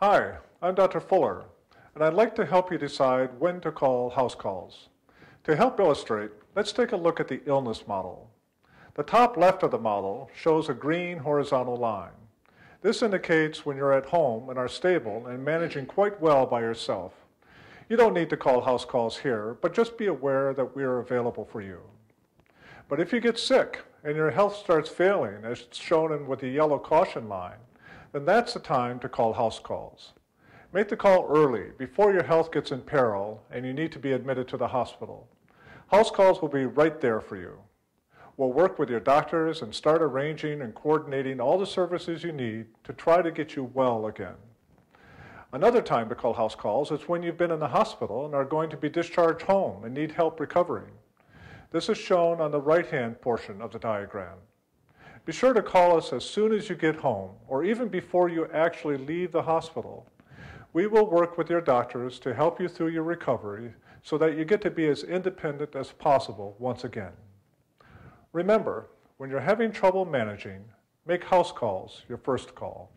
Hi, I'm Dr. Fuller, and I'd like to help you decide when to call house calls. To help illustrate, let's take a look at the illness model. The top left of the model shows a green horizontal line. This indicates when you're at home and are stable and managing quite well by yourself. You don't need to call house calls here, but just be aware that we are available for you. But if you get sick and your health starts failing, as shown with the yellow caution line, then that's the time to call house calls. Make the call early, before your health gets in peril and you need to be admitted to the hospital. House calls will be right there for you. We'll work with your doctors and start arranging and coordinating all the services you need to try to get you well again. Another time to call house calls is when you've been in the hospital and are going to be discharged home and need help recovering. This is shown on the right-hand portion of the diagram. Be sure to call us as soon as you get home, or even before you actually leave the hospital. We will work with your doctors to help you through your recovery so that you get to be as independent as possible once again. Remember, when you're having trouble managing, make house calls your first call.